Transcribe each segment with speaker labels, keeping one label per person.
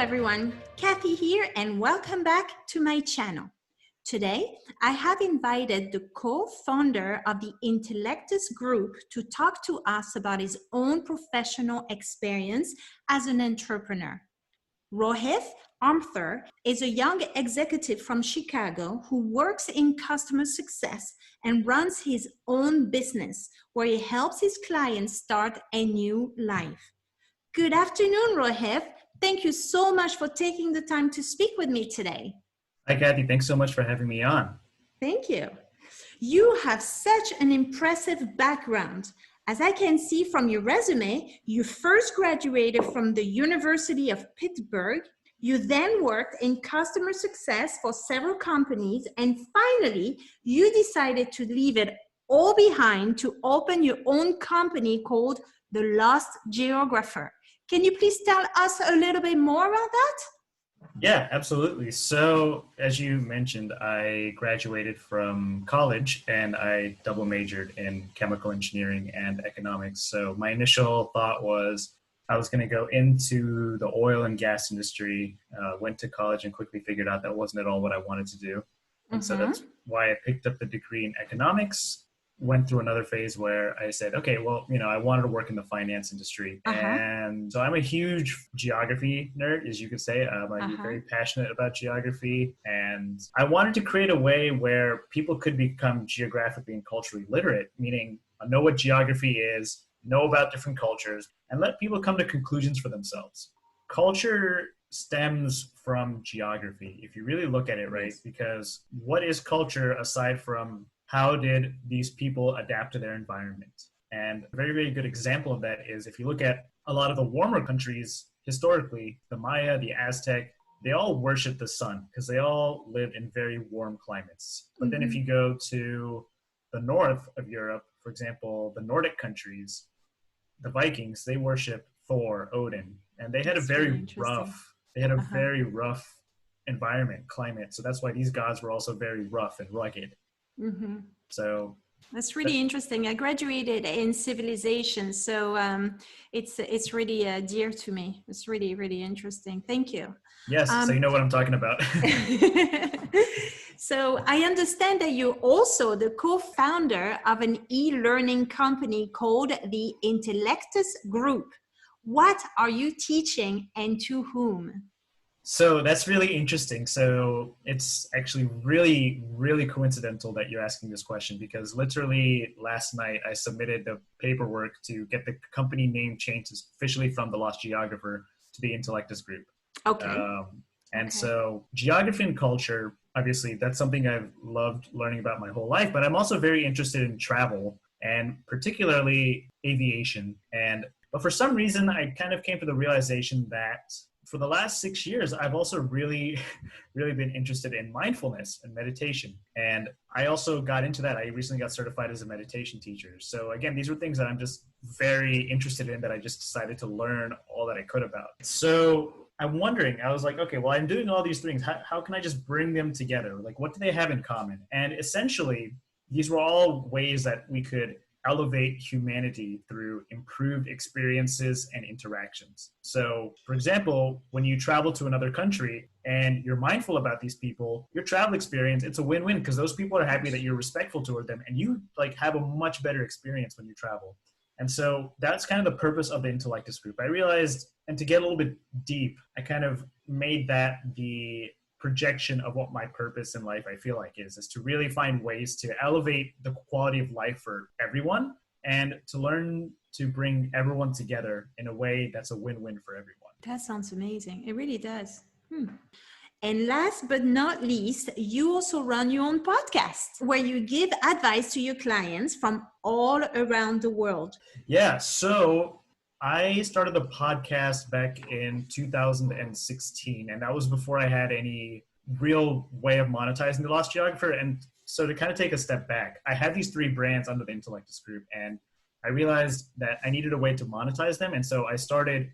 Speaker 1: everyone, Kathy here and welcome back to my channel. Today, I have invited the co-founder of the Intellectus Group to talk to us about his own professional experience as an entrepreneur. Rohith Amruthur is a young executive from Chicago who works in customer success and runs his own business where he helps his clients start a new life. Good afternoon, Rohith. Thank you so much for taking the time to speak with me today.
Speaker 2: Hi, Kathy. Thanks so much for having me on.
Speaker 1: Thank you. You have such an impressive background. As I can see from your resume, you first graduated from the University of Pittsburgh. You then worked in customer success for several companies. And finally, you decided to leave it all behind to open your own company called the Lost Geographer. Can you please tell us a little bit more about that?
Speaker 2: Yeah, absolutely. So as you mentioned, I graduated from college and I double majored in chemical engineering and economics. So my initial thought was I was going to go into the oil and gas industry, went to college and quickly figured out that wasn't at all what I wanted to do. And so that's why I picked up the degree in economics. Went through another phase where I said, okay, well, I wanted to work in the finance industry. And so I'm a huge geography nerd, as you could say. I'm very passionate about geography. And I wanted to create a way where people could become geographically and culturally literate, meaning know what geography is, know about different cultures, and let people come to conclusions for themselves. Culture stems from geography, if you really look at it, right? Because what is culture aside from how did these people adapt to their environment? And a very, very good example of that is if you look at a lot of the warmer countries, historically, the Maya, the Aztec, they all worship the sun because they all live in very warm climates. But then if you go to the north of Europe, for example, the Nordic countries, the Vikings, they worship Thor, Odin, and they had a very rough environment, climate. So that's why these gods were also very rough and rugged. So
Speaker 1: that's really interesting. I graduated in civilization, so it's really dear to me. It's really, really interesting. Thank you.
Speaker 2: Yes, so you know what I'm talking about.
Speaker 1: So I understand that you're also the co-founder of an e-learning company called the Intellectus Group. What are you teaching and to whom?
Speaker 2: So that's really interesting. So it's actually really, really coincidental that you're asking this question because literally last night I submitted the paperwork to get the company name changed officially from the Lost Geographer to the Intellectus Group. So geography and culture, obviously that's something I've loved learning about my whole life, but I'm also very interested in travel and particularly aviation. But for some reason, I kind of came to the realization that for the last 6 years, I've also really, really been interested in mindfulness and meditation. And I also got into that. I recently got certified as a meditation teacher. So again, these were things that I'm just very interested in that I just decided to learn all that I could about. So I'm wondering, I was like, okay, well, I'm doing all these things. How can I just bring them together? Like, what do they have in common? And essentially, these were all ways that we could elevate humanity through improved experiences and interactions. So, for example, when you travel to another country and you're mindful about these people, your travel experience, it's a win-win because those people are happy that you're respectful toward them and you have a much better experience when you travel. And so that's kind of the purpose of the Intellectus Group. I realized, and to get a little bit deep, I kind of made that the projection of what my purpose in life I feel like is to really find ways to elevate the quality of life for everyone and to learn to bring everyone together in a way that's a win-win for everyone.
Speaker 1: That sounds amazing. It really does. And last but not least, you also run your own podcast where you give advice to your clients from all around the world.
Speaker 2: Yeah, so I started the podcast back in 2016, and that was before I had any real way of monetizing the Lost Geographer. And so to kind of take a step back, I had these 3 brands under the Intellectus Group, and I realized that I needed a way to monetize them. And so I started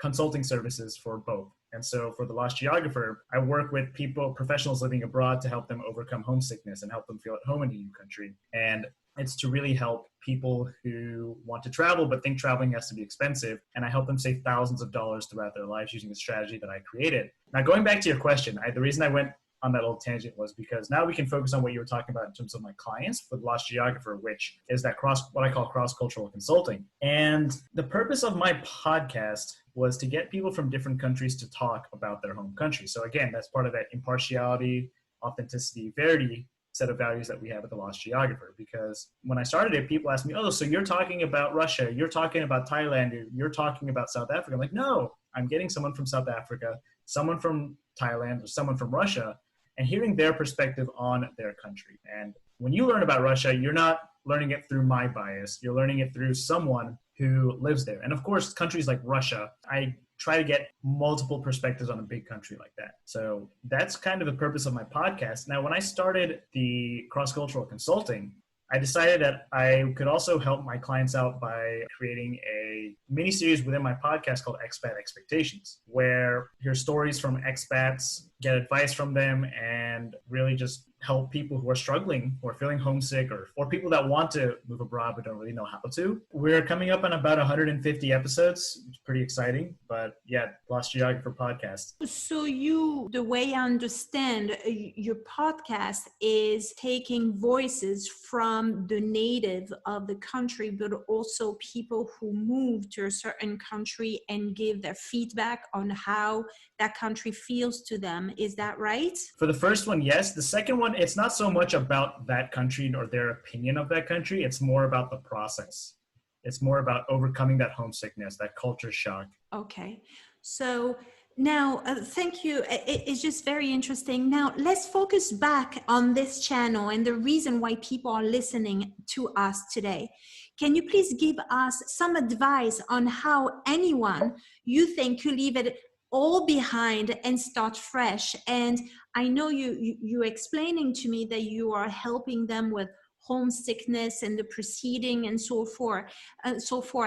Speaker 2: consulting services for both. And so for the Lost Geographer, I work with professionals living abroad to help them overcome homesickness and help them feel at home in a new country. And It's to really help people who want to travel but think traveling has to be expensive. And I help them save thousands of dollars throughout their lives using the strategy that I created. Now, going back to your question, the reason I went on that little tangent was because now we can focus on what you were talking about in terms of my clients with Lost Geographer, which is that what I call cross-cultural consulting. And the purpose of my podcast was to get people from different countries to talk about their home country. So again, that's part of that impartiality, authenticity, verity set of values that we have at the Lost Geographer. Because when I started it, people asked me, oh, so you're talking about Russia, you're talking about Thailand, you're talking about South Africa. I'm like, no, I'm getting someone from South Africa, someone from Thailand, or someone from Russia, and hearing their perspective on their country. And when you learn about Russia, you're not learning it through my bias, you're learning it through someone who lives there. And of course, countries like Russia, I try to get multiple perspectives on a big country like that. So that's kind of the purpose of my podcast. Now, when I started the cross-cultural consulting, I decided that I could also help my clients out by creating a mini-series within my podcast called Expat Expectations, where I hear stories from expats, get advice from them, and really just help people who are struggling or feeling homesick or people that want to move abroad but don't really know how to. We're coming up on about 150 episodes. It's pretty exciting, but yeah, Lost Geographer podcast.
Speaker 1: So the way I understand your podcast is taking voices from the native of the country, but also people who move to a certain country and give their feedback on how that country feels to them. Is that right?
Speaker 2: For the first one, yes. The second one, it's not so much about that country or their opinion of that country. It's more about the process. It's more about overcoming that homesickness, that culture shock.
Speaker 1: Okay. So now, thank you. It's just very interesting. Now, let's focus back on this channel and the reason why people are listening to us today. Can you please give us some advice on how anyone you think could leave it all behind and start fresh? And I know you explaining to me that you are helping them with homesickness and the proceeding and so forth.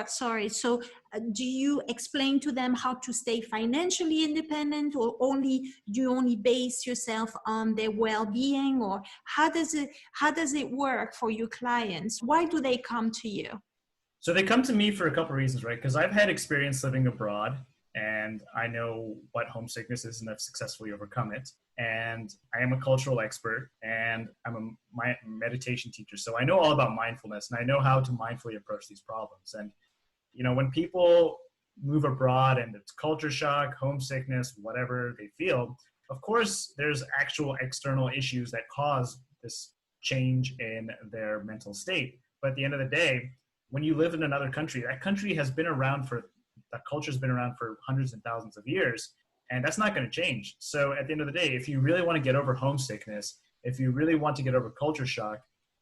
Speaker 1: So do you explain to them how to stay financially independent, or do you only base yourself on their well-being, or how does it work for your clients? Why do they come to you?
Speaker 2: So they come to me for a couple of reasons, right? Because I've had experience living abroad, and I know what homesickness is and I've successfully overcome it. And I am a cultural expert, and I'm a meditation teacher. So I know all about mindfulness, and I know how to mindfully approach these problems. And, you know, when people move abroad and it's culture shock, homesickness, whatever they feel, of course, there's actual external issues that cause this change in their mental state. But at the end of the day, when you live in another country, that country has been around that culture's been around for hundreds and thousands of years, and that's not going to change. So at the end of the day, if you really want to get over homesickness, if you really want to get over culture shock,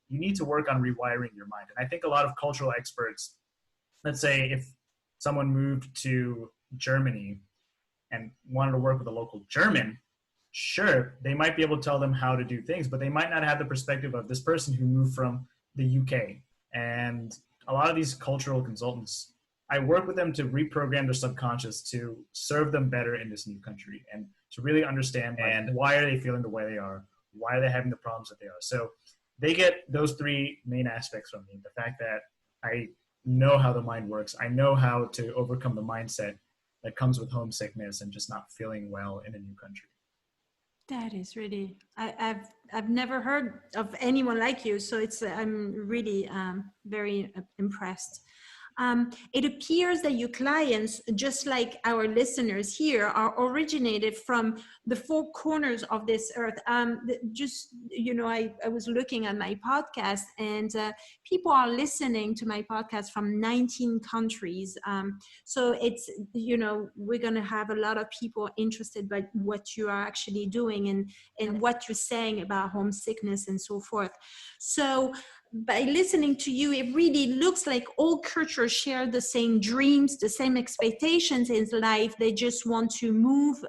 Speaker 2: you need to work on rewiring your mind. And I think a lot of cultural experts, let's say if someone moved to Germany and wanted to work with a local German, sure, they might be able to tell them how to do things, but they might not have the perspective of this person who moved from the UK. And a lot of these cultural consultants, I work with them to reprogram their subconscious to serve them better in this new country and to really understand and why are they feeling the way they are, why are they having the problems that they are. So they get those three main aspects from me. The fact that I know how the mind works, I know how to overcome the mindset that comes with homesickness and just not feeling well in a new country.
Speaker 1: That is really, I've never heard of anyone like you, so I'm really very impressed. It appears that your clients, just like our listeners here, are originated from the four corners of this earth. Just, you know, I was looking at my podcast, and people are listening to my podcast from 19 countries. So it's, you know, we're going to have a lot of people interested by what you are actually doing and what you're saying about homesickness and so forth. So by listening to you, it really looks like all cultures share the same dreams, the same expectations in life. They just want to move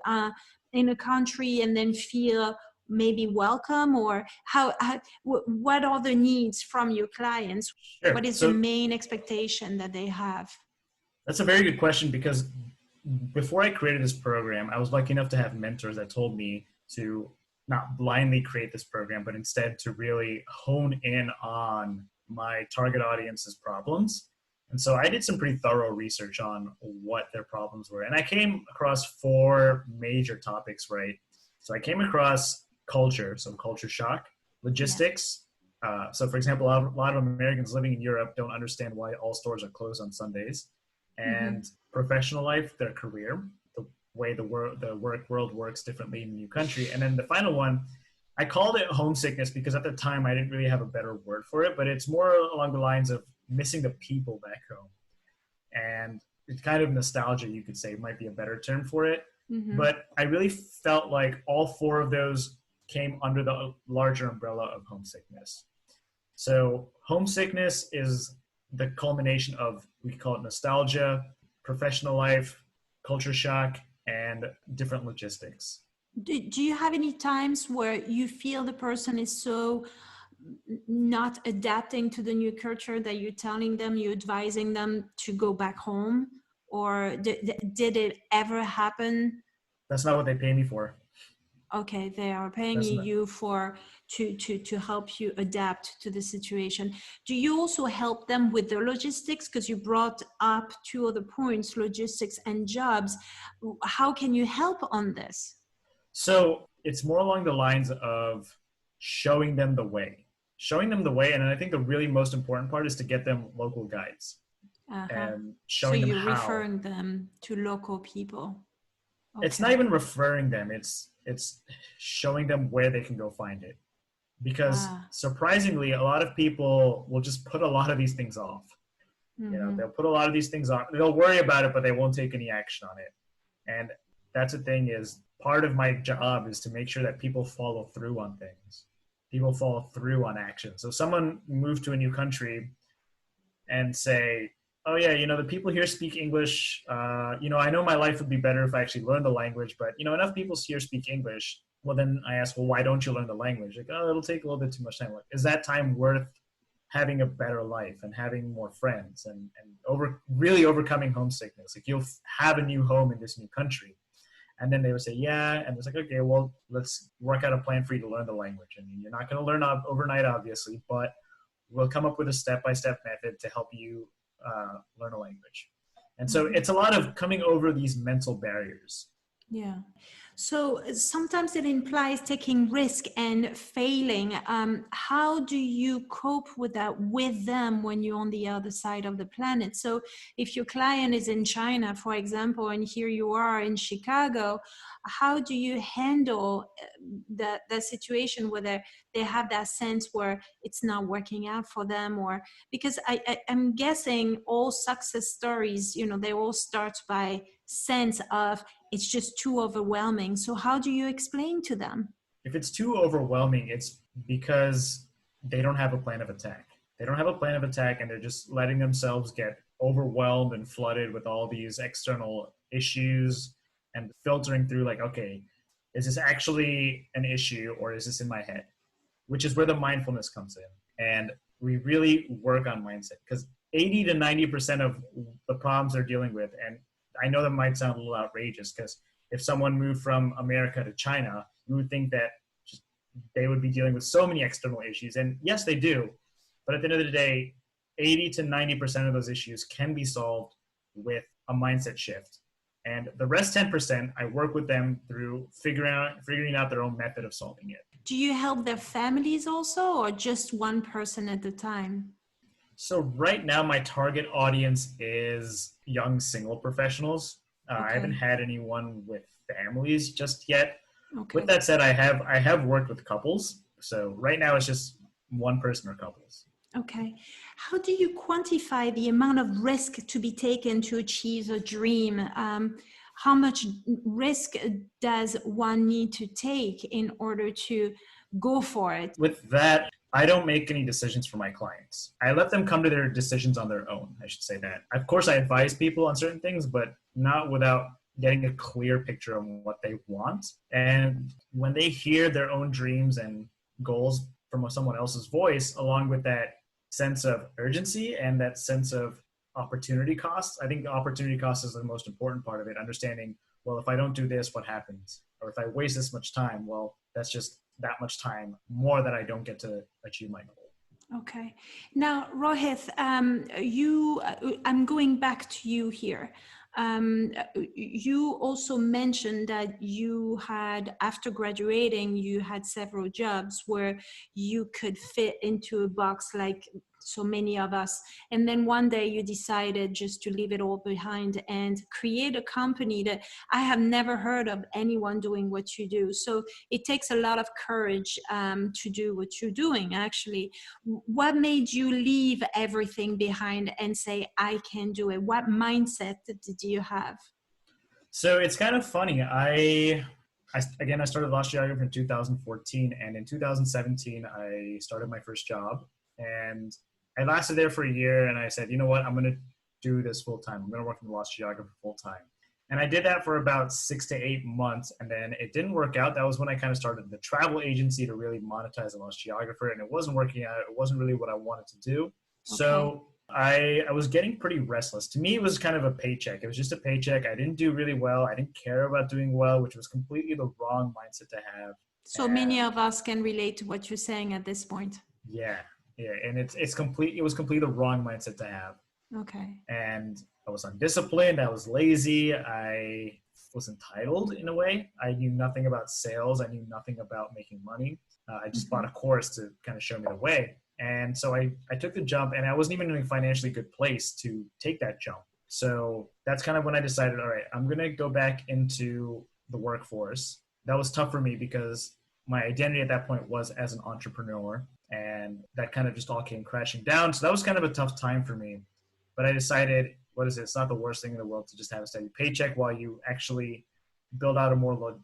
Speaker 1: in a country and then feel maybe welcome, or what are the needs from your clients?
Speaker 2: Sure.
Speaker 1: What is the main expectation that they have?
Speaker 2: That's a very good question, because before I created this program, I was lucky enough to have mentors that told me to not blindly create this program, but instead to really hone in on my target audience's problems. And so I did some pretty thorough research on what their problems were. And I came across four major topics, right? So I came across culture, so culture shock, logistics. So for example, a lot of Americans living in Europe don't understand why all stores are closed on Sundays. And professional life, their career, the way the work world works differently in a new country. And then the final one, I called it homesickness because at the time I didn't really have a better word for it, but it's more along the lines of missing the people back home. And it's kind of nostalgia, you could say, might be a better term for it. But I really felt like all four of those came under the larger umbrella of homesickness. So homesickness is the culmination of, we call it nostalgia, professional life, culture shock, and different logistics.
Speaker 1: Do you have any times where you feel the person is so not adapting to the new culture that you're telling them, you're advising them to go back home? Or did it ever happen?
Speaker 2: That's not what they pay me for.
Speaker 1: Okay, they are paying you for to help you adapt to the situation. Do you also help them with the logistics? Because you brought up two other points, logistics and jobs. How can you help on this?
Speaker 2: So it's more along the lines of showing them the way. And I think the really most important part is to get them local guides and showing them how. So
Speaker 1: you're referring them to local people.
Speaker 2: Okay. It's not even referring them. It's showing them where they can go find it. Because surprisingly, a lot of people will just put a lot of these things off. You know, they'll put a lot of these things off. They'll worry about it, but they won't take any action on it. And that's the thing is, part of my job is to make sure that people follow through on things. People follow through on action. So someone moved to a new country and say, oh yeah, you know, the people here speak English. You know, I know my life would be better if I actually learned the language, but you know, enough people here speak English. Well, then I ask, well, why don't you learn the language? Like, oh, it'll take a little bit too much time. Like, is that time worth having a better life and having more friends and really overcoming homesickness? Like, you'll have a new home in this new country. And then they would say, yeah. And it's like, okay, well, let's work out a plan for you to learn the language. I mean, you're not going to learn overnight, obviously, but we'll come up with a step-by-step method to help you learn a language. And so it's a lot of coming over these mental barriers.
Speaker 1: Yeah. So sometimes it implies taking risk and failing. How do you cope with that with them when you're on the other side of the planet? So if your client is in China, for example, and here you are in Chicago, how do you handle that situation where they have that sense where it's not working out for them? Or because I'm guessing all success stories, you know, they all start by sense of it's just too overwhelming. So how do you explain to them?
Speaker 2: If it's too overwhelming, it's because they don't have a plan of attack. They don't have a plan of attack, and they're just letting themselves get overwhelmed and flooded with all these external issues and filtering through like, okay, is this actually an issue or is this in my head? Which is where the mindfulness comes in. And we really work on mindset because 80 to 90% of the problems they're dealing with, and I know that might sound a little outrageous because if someone moved from America to China, you would think that they would be dealing with so many external issues. And yes, they do. But at the end of the day, 80 to 90% of those issues can be solved with a mindset shift. And the rest 10%, I work with them through figuring out their own method of solving it.
Speaker 1: Do you help their families also, or just one person at a time?
Speaker 2: So right now, my target audience is young single professionals. Okay. I haven't had anyone with families just yet. Okay. With that said, I have worked with couples. So right now, it's just one person or couples.
Speaker 1: Okay. How do you quantify the amount of risk to be taken to achieve a dream? How much risk does one need to take in order to go for it?
Speaker 2: With that, I don't make any decisions for my clients. I let them come to their decisions on their own. I should say that. Of course, I advise people on certain things, but not without getting a clear picture of what they want. And when they hear their own dreams and goals from someone else's voice, along with that sense of urgency and that sense of opportunity costs, I think the opportunity cost is the most important part of it. Understanding, well, if I don't do this, what happens? Or if I waste this much time, well, that's just that much time more that I don't get to achieve my goal.
Speaker 1: Okay. Now, Rohith, I'm going back to you here. You also mentioned that you had, after graduating, you had several jobs where you could fit into a box like so many of us. And then one day you decided just to leave it all behind and create a company that I have never heard of anyone doing what you do. So it takes a lot of courage to do what you're doing, actually. What made you leave everything behind and say, I can do it? What mindset did you have?
Speaker 2: So it's kind of funny. I started Lost Geographer in 2014, and in 2017 I started my first job, and I lasted there for a year. And I said, you know what, I'm going to do this full time. I'm going to work in the Lost Geographer full time. And I did that for about 6 to 8 months, and then it didn't work out. That was when I kind of started the travel agency to really monetize the Lost Geographer, and it wasn't working out. It wasn't really what I wanted to do. So I was getting pretty restless. To me, it was kind of a paycheck. It was just a paycheck. I didn't do really well. I didn't care about doing well, which was completely the wrong mindset to have.
Speaker 1: So many of us can relate to what you're saying at this point.
Speaker 2: Yeah, and it was completely the wrong mindset to have.
Speaker 1: Okay.
Speaker 2: And I was undisciplined. I was lazy. I was entitled in a way. I knew nothing about sales. I knew nothing about making money. I just bought a course to kind of show me the way. And so I took the jump, and I wasn't even in a financially good place to take that jump. So that's kind of when I decided, all right, I'm going to go back into the workforce. That was tough for me because my identity at that point was as an entrepreneur, and that kind of just all came crashing down. So that was kind of a tough time for me. But I decided, what is it? It's not the worst thing in the world to just have a steady paycheck while you actually build out a more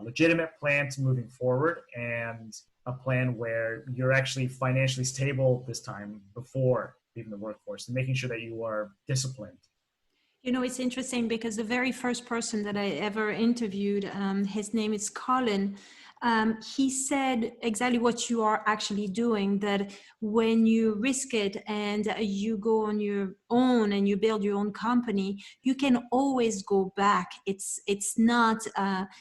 Speaker 2: legitimate plan to moving forward, and a plan where you're actually financially stable this time before leaving the workforce, and making sure that you are disciplined.
Speaker 1: You know, it's interesting because the very first person that I ever interviewed, his name is Colin. He said exactly what you are actually doing, that when you risk it and you go on your own and you build your own company, you can always go back. It's not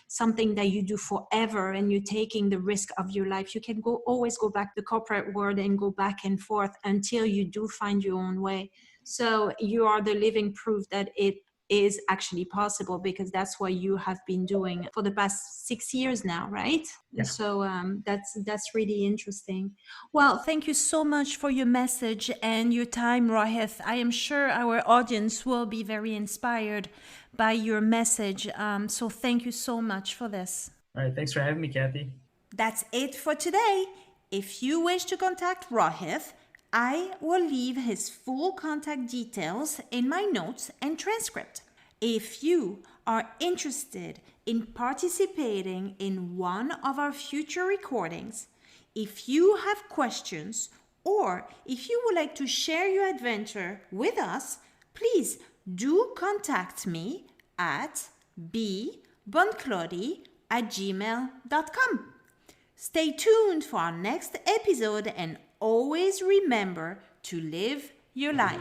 Speaker 1: something that you do forever and you're taking the risk of your life. You can always go back to the corporate world and go back and forth until you do find your own way. So you are the living proof that it is actually possible, because that's what you have been doing for the past 6 years now, right?
Speaker 2: Yeah.
Speaker 1: So that's really interesting. Well, thank you so much for your message and your time, Rohith. I am sure our audience will be very inspired by your message. So thank you so much for this.
Speaker 2: All right, thanks for having me, Kathy.
Speaker 1: That's it for today. If you wish to contact Rohith, I will leave his full contact details in my notes and transcript. If you are interested in participating in one of our future recordings, if you have questions, or if you would like to share your adventure with us, please do contact me at bbonclody@gmail.com. Stay tuned for our next episode, and always remember to live your life.